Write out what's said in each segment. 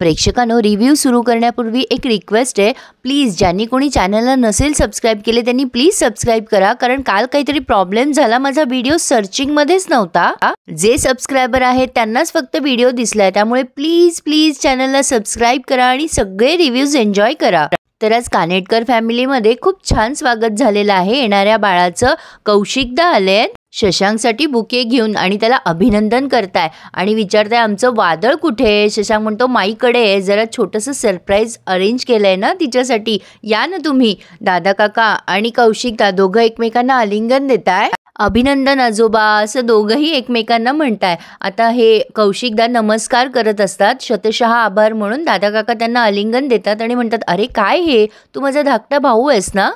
प्रेक्षकांनो, review सुरू करण्यापूर्वी एक रिक्वेस्ट आहे, प्लीज ज्यांनी कोणी चॅनलला नसेल सबस्क्राईब केले त्यांनी प्लीज सबस्क्राईब करा, कारण काल काहीतरी प्रॉब्लेम झाला, माझा व्हिडिओ सर्चिंगमध्येच नव्हता. जे सबस्क्रायबर आहेत त्यांनाच फक्त व्हिडिओ दिसलाय, त्यामुळे प्लीज प्लीज चॅनलला सबस्क्राईब करा आणि सगळे रिव्ह्यूज एन्जॉय करा. तर आज कानेटकर फॅमिलीमध्ये खूप छान स्वागत झालेलं आहे. येणाऱ्या बाळाचं कौशिकदा आले शशांकसाठी बुके घेऊन आणि त्याला अभिनंदन करताय आणि विचारताय आमचं वादळ कुठे. शशांक म्हणतो माईकडे जरा छोटंसं सरप्राईज अरेंज केलंय ना तिच्यासाठी, या ना तुम्ही. दादा काका आणि कौशिकदा दोघं एकमेकांना आलिंगन देताय. अभिनंदन आजोबा असं दोघंही एकमेकांना म्हणताय. आता हे कौशिकदा नमस्कार करत असतात, शतशः आभार म्हणून दादा काका त्यांना आलिंगन देतात आणि म्हणतात, अरे काय हे, तू माझा धाकटा भाऊ आहेस ना,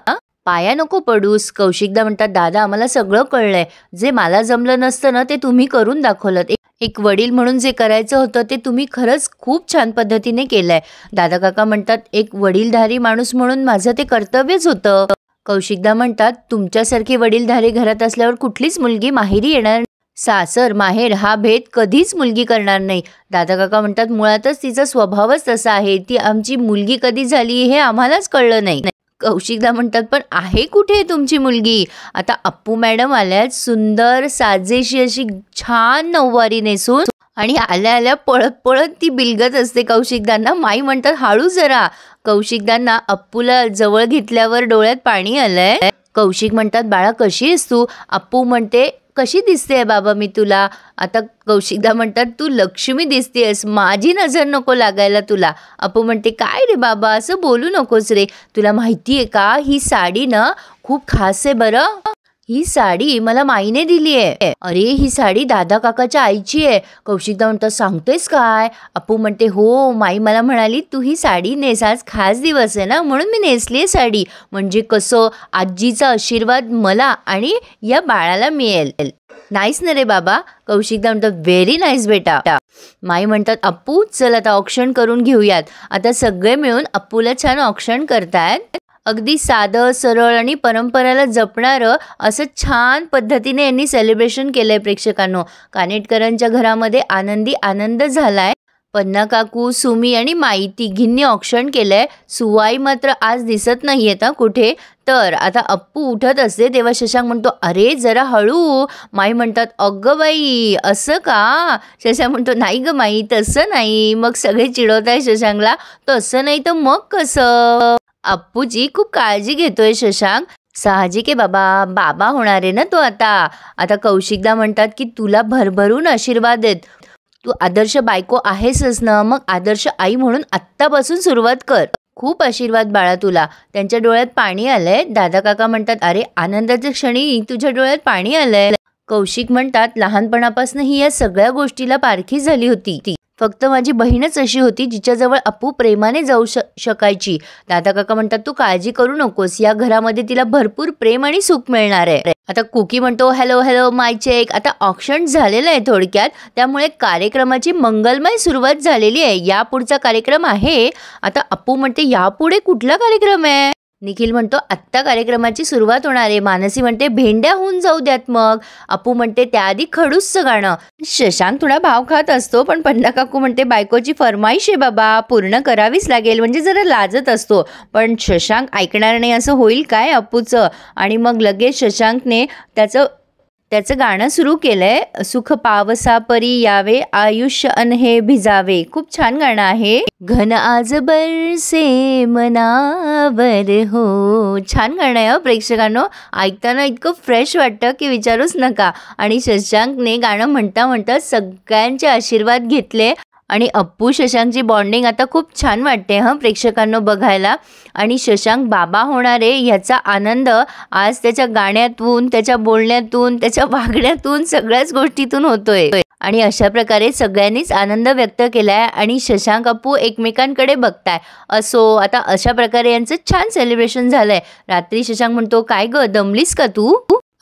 पाया नको पडूस. कौशिकदा म्हणतात, दादा आम्हाला सगळं कळलंय, जे मला जमलं नसतं ना ते तुम्ही करून दाखवलं. एक वडील म्हणून जे करायचं होतं ते तुम्ही खरंच खूप छान पद्धतीने केलंय. दादा काका म्हणतात, एक वडीलधारी माणूस म्हणून माझं ते कर्तव्यच होतं. कौशिकदा म्हणतात, तुमच्यासारखी वडीलधारी घरात असल्यावर कुठलीच मुलगी माहेरी येणार, सासर माहेर हा भेद कधीच मुलगी करणार नाही. दादा काका म्हणतात, मुळातच तिचा स्वभावच तसा आहे, ती आमची मुलगी कधी झाली हे आम्हालाच कळलं नाही. कौशिकदा म्हणतात, पण आहे कुठे तुमची मुलगी. आता अप्पू मॅडम आल्यात सुंदर साजेशी अशी छान नऊवारी नेसून, आणि आल्या आल्या पळत पळत ती बिलगत असते कौशिकदांना. माई म्हणतात, हळू जरा. कौशिकदांना अप्पूला जवळ घेतल्यावर डोळ्यात पाणी आलंय. कौशिक म्हणतात, बाळा कशी आहेस तू. अप्पू म्हणते, कशी दिसते बाबा मी तुला. आता कौशिकदा म्हणतात, तू लक्ष्मी दिसतेस, माझी नजर नको लागायला तुला. अप्पू म्हणते, काय रे बाबा असं बोलू नकोस रे, तुला माहिती आहे का ही साडी ना खूप खास आहे बरं. ही साडी मला माईने दिली आहे. अरे ही साडी दादा काकाच्या आईची आहे. कौशिकदा म्हणतात, सांगतेस काय. अप्पू म्हणते, हो माई मला म्हणाली तू ही साडी नेस, आज खास दिवस आहे ना म्हणून मी नेसली आहे साडी, म्हणजे कसं आजीचा आशीर्वाद मला आणि या बाळाला मिळेल. नाईस ना रे बाबा. कौशिकदा म्हणतात, व्हेरी नाईस बेटा. माई म्हणतात, अप्पू चल आता ऑक्शन करून घेऊयात. आता सगळे मिळून अप्पूला छान ऑक्शन करतायत. अगदी साधं सरळ आणि परंपरेला जपणारं असं छान पद्धतीने यांनी सेलिब्रेशन केलंय. प्रेक्षकांनो, कानेटकरांच्या घरामध्ये आनंदी आनंद झालाय. पन्ना काकू, सुमी आणि माई तिघींनी ऑक्शन केलंय. सुवाई मात्र आज दिसत नाहीये ना कुठे. तर आता अप्पू उठत असते तेव्हा शशांक म्हणतो, अरे जरा हळू. माई म्हणतात, अगं बाई असं का. शशांक म्हणतो, नाही ग माई तसं नाही. मग सगळे चिडवताय शशांकला, तसं नाही तर मग कसं. अप्पूची खूप काळजी घेतोय शशांक. साहजिक आहे बाबा, बाबा होणार आहे ना तो आता कौशिकदा म्हणतात की तुला भरभरून आशीर्वाद देत, तू आदर्श बायको आहेसच ना, मग आदर्श आई म्हणून आत्तापासून सुरुवात कर. खूप आशीर्वाद बाळा तुला. त्यांच्या डोळ्यात पाणी आलंय. दादा काका म्हणतात, अरे आनंदाच्या क्षणी तुझ्या डोळ्यात पाणी आलंय. कौशिक म्हणतात, लहानपणापासून ही या सगळ्या गोष्टीला पारखी झाली होती, फक्त माझी बहीणच अशी होती जिच्याजवळ अप्पू प्रेमाने जाऊ शकायची. दादा काका म्हणतात, तू काळजी करू नकोस, या घरामध्ये तिला भरपूर प्रेम आणि सुख मिळणार आहे. आता कुकी म्हणतो, हॅलो हॅलो माय चेक. आता ऑक्शन झालेलं आहे थोडक्यात, त्यामुळे कार्यक्रमाची मंगलमय सुरुवात झालेली आहे. यापुढचा कार्यक्रम आहे. आता अप्पू म्हणते, यापुढे कुठला कार्यक्रम आहे. निखिल म्हणतो, आत्ता कार्यक्रमाची सुरुवात होणार आहे. मानसी म्हणते, भेंड्या होऊन जाऊ द्यात मग. अप्पू म्हणते, त्याआधी खडूसचं गाणं. शशांक थोडा भाव खात असतो, पण पन्ना काकू म्हणते, बायकोची फरमाईश आहे बाबा, पूर्ण करावीच लागेल, म्हणजे जरा लाजत असतो. पण शशांक ऐकणार नाही असं होईल काय अप्पूचं. आणि मग लगेच शशांकने त्याचं गाणं सुरू केलंय. सुख पावसा परी यावे, आयुष्य अनहे भिजावे. खूप छान गाणं आहे. घन आज बरसे मनावर हो. छान गाणं आहे प्रेक्षकांनो, ऐकताना इतकं फ्रेश वाटतं की विचारूच नका. आणि शशांकने गाणं म्हणता म्हणता सगळ्यांचे आशीर्वाद घेतले आणि अप्पू शशांकची बॉन्डिंग आता खूप छान वाटते प्रेक्षकांनो बघायला. आणि शशांक बाबा होणार आहे ह्याचा आनंद आज त्याच्या गाण्यातून, त्याच्या बोलण्यातून, त्याच्या वागण्यातून, सगळ्याच गोष्टीतून होतोय. आणि अशा प्रकारे सगळ्यांनीच आनंद व्यक्त केलाय आणि शशांक अप्पू एकमेकांकडे बघताय. असो, आता अशा प्रकारे यांचं छान सेलिब्रेशन झालंय. रात्री शशांक म्हणतो, काय ग दमलीस का तू.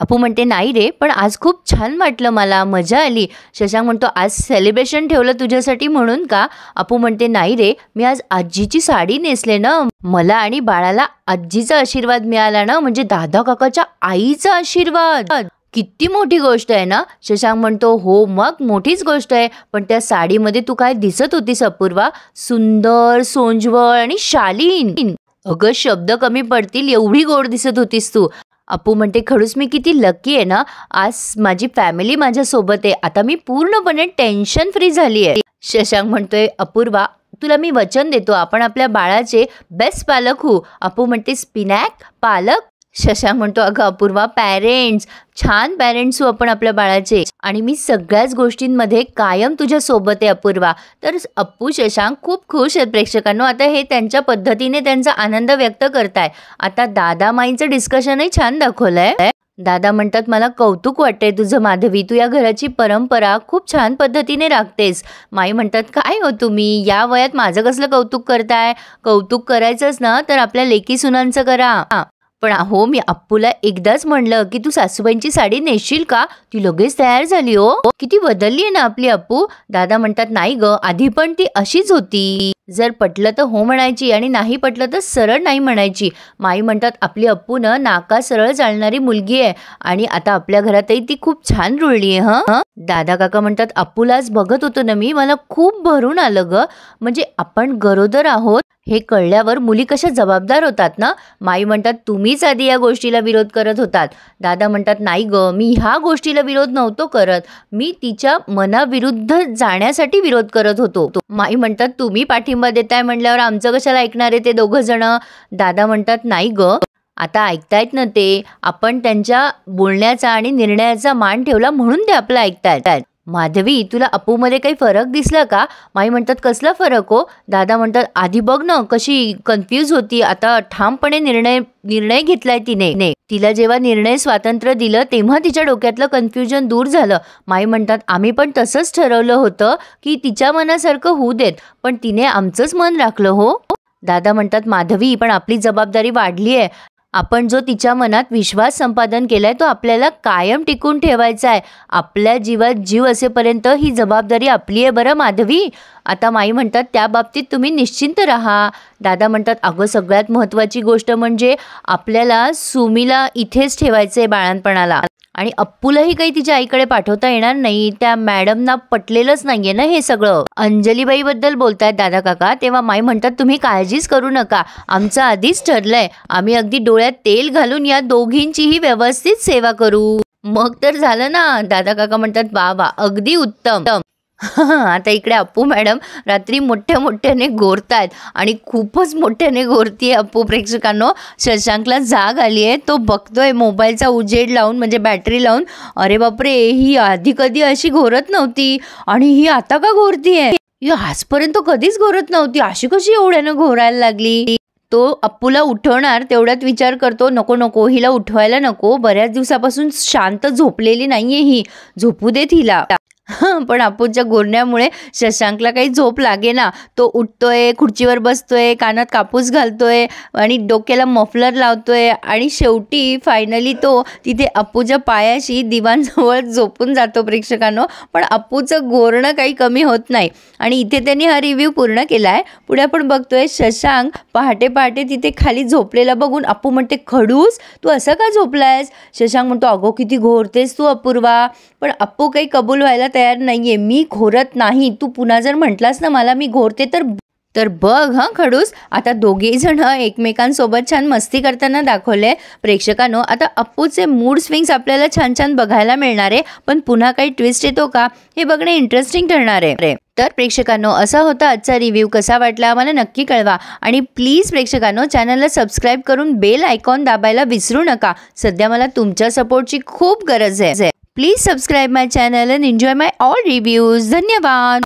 अप्पू म्हणते, नाही रे, पण आज खूप छान वाटलं, मला मजा आली. शशांक म्हणतो, आज सेलिब्रेशन ठेवलं तुझ्यासाठी म्हणून का. अप्पू म्हणते, नाही रे, मी आज आजीची साडी नेसले ना, मला आणि बाळाला आजीचा आशीर्वाद मिळाला ना, म्हणजे दादा काकाच्या आईचा आशीर्वाद. किती मोठी गोष्ट आहे ना. शशांक म्हणतो हो मग मोठीच गोष्ट आहे, पण त्या साडीमध्ये तू काय दिसत होतीस अपूर्वा, सुंदर, सोंजवळ आणि शालीन. अगं शब्द कमी पडतील एवढी गोड दिसत होतीस तू. अप्पू म्हणते खडूस मी किती लकी आहे ना, आज माझी फॅमिली माझ्यासोबत आहे, आता मी पूर्णपणे टेन्शन फ्री झाली आहे. शशांक म्हणतोय अपूर्वा तुला मी वचन देतो आपण आपल्या बाळाचे बेस्ट पालक होऊ. अप्पू म्हणते स्पिनॅक पालक. शशांक म्हणतो अगं अपूर्वा पॅरेंट्स, छान पॅरेंट्स हो आपण आपल्या बाळाचे, आणि मी सगळ्याच गोष्टींमध्ये कायम तुझ्या सोबत आहे अपूर्वा. तर अप्पू शशांक खूप खुश आहेत प्रेक्षकांनो. आता हे त्यांच्या पद्धतीने त्यांचा आनंद व्यक्त करताय. आता दादा माईंचं डिस्कशनही छान दाखवलंय. दादा म्हणतात मला कौतुक वाटतंय तुझं माधवी, तू या घराची परंपरा खूप छान पद्धतीने राखतेस. माई म्हणतात काय हो तुम्ही या वयात माझं कसलं कौतुक करताय, कौतुक करायचंच ना तर आपल्या लेकी सुनांचं करा. पण अहो मी अप्पूला एकदाच म्हणलं की तू सासूबाईंची साडी नेसशील का, ती लगेच तयार झाली हो, किती बदलली आहे ना आपली अप्पू. दादा म्हणतात नाही ग आधी पण ती अशीच होती, जर पटलं तर हो म्हणायची आणि नाही पटलं तर सरळ नाही म्हणायची. माई म्हणतात आपली अप्पू ना नाका सरळ चालणारी मुलगी आहे आणि आता आपल्या घरातही ती खूप छान रुळली आहे. हं. दादा काका म्हणतात अप्पूलाच बघत होतो ना मी, मला खूप भरून आलं ग, म्हणजे आपण गरोदर आहोत हे कळल्यावर मुली कशा जबाबदार होतात ना. माई म्हणतात तुम्हीच आधी या गोष्टीला विरोध करत होतात. दादा म्हणतात नाही ग मी ह्या गोष्टीला विरोध नव्हतो करत, मी तिच्या मनाविरुद्ध जाण्यासाठी विरोध करत होतो. माई म्हणतात तुम्ही पाठिंबा देताय म्हणल्यावर आमचं कशाला ऐकणार आहे ते दोघं जण. दादा म्हणतात नाही ग आता ऐकतायत ना ते, आपण त्यांच्या बोलण्याचा आणि निर्णयाचा मान ठेवला म्हणून ते आपलं ऐकतायत. माधवी तुला अप्पूमध्ये काही फरक दिसला का. माई म्हणतात कसला फरक हो. दादा म्हणतात आधी बघ ना कशी कन्फ्यूज होती, आता ठामपणे निर्णय घेतलाय तिने. तिला जेव्हा निर्णय स्वातंत्र्य दिलं तेव्हा तिच्या डोक्यातलं कन्फ्युजन दूर झालं. माई म्हणतात आम्ही पण तसंच ठरवलं होतं की तिच्या मनासारखं होऊ देत, पण तिने आमचंच मन राखलं हो. दादा म्हणतात माधवी पण आपली जबाबदारी वाढली आहे, आपण जो तिच्या मनात विश्वास संपादन केलाय तो आपल्याला कायम टिकून ठेवायचा आहे. आपल्या जीवात जीव असेपर्यंत ही जबाबदारी आपली आहे बरं माधवी. आता माई म्हणतात त्या बाबतीत तुम्ही निश्चिंत राहा. दादा म्हणतात अगं सगळ्यात महत्त्वाची गोष्ट म्हणजे आपल्याला सुमीला इथेच ठेवायचं आहे बाळणपणाला, आणि अप्पूलाही काही तिच्या आईकडे पाठवता येणार नाही. त्या मॅडमना पटलेलंच नाहीये ना हे सगळं. अंजलीबाईबद्दल बोलतायत दादा काका, तेव्हा माई म्हणतात तुम्ही काळजीच करू नका, आमचं आधीच ठरलंय, आम्ही अगदी डोळ्यात तेल घालून या दोघींचीही व्यवस्थित सेवा करू. मग तर झालं ना. दादा काका म्हणतात वा वा अगदी उत्तम. आता इकडे अप्पू मॅडम रात्री मोठ्याने गोरतायत आणि खूपच मोठ्याने गोरतीये अप्पू. प्रेक्षकांनो शशांकला जाग आली आहे, तो बघतोय मोबाईलचा उजेड लावून म्हणजे बॅटरी लावून, अरे बापरे ही आधी कधी अशी घोरत नव्हती आणि ही आता का घोरतीये, ही आजपर्यंत कधीच घोरत नव्हती, अशी कशी एवढ्यानं घोरायला लागली. तो अप्पूला उठवणार तेवढ्यात विचार करतो नको नको हिला उठवायला नको, बऱ्याच दिवसापासून शांत झोपलेली नाहीये ही, झोपू देत हिला. पण अप्पूच्या गोरण्यामुळे शशांकला काही झोप लागे ना. तो उठतोय, खुर्चीवर बसतोय, कानात कापूस घालतोय आणि डोक्याला मफलर लावतोय आणि शेवटी फायनली तो तिथे अप्पूच्या पायाशी दिवाणजवळ झोपून जातो प्रेक्षकांनो. पण अप्पूचं गोरणं काही कमी होत नाही आणि इथे त्यांनी हा रिव्ह्यू पूर्ण केला आहे. पुढे आपण बघतोय शशांक पहाटे पहाटे तिथे खाली झोपलेला बघून अप्पू म्हणते खडूस तू असं का झोपलायस. शशांक म्हणतो अगो किती घोरतेस तू अपूर्वा. पण अप्पू काही कबूल व्हायला तयार नाहीये, मी घोरत नाही, तू पुन्हा जर म्हटलास ना मला मी घोरते तर बघ हा खडूस. आता दोघेही जण एकमेकांसोबत छान मस्ती करताना दाखवले प्रेक्षकांनो. आता अप्पूचे मूड स्विंग्स आपल्याला छान छान बघायला मिळणार आहे, पण पुन्हा काही ट्विस्ट येतो का हे बघणे इंटरेस्टिंग ठरणार आहे. तर प्रेक्षकांनो असा होता आजचा रिव्ह्यू. कसा वाटला मला नक्की कळवा आणि प्लीज प्रेक्षकांनो चॅनलला सबस्क्राईब करून बेल आयकॉन दाबायला विसरू नका. सध्या मला तुमच्या सपोर्टची खूप गरज आहे. Please subscribe my channel and enjoy my all reviews. धन्यवाद.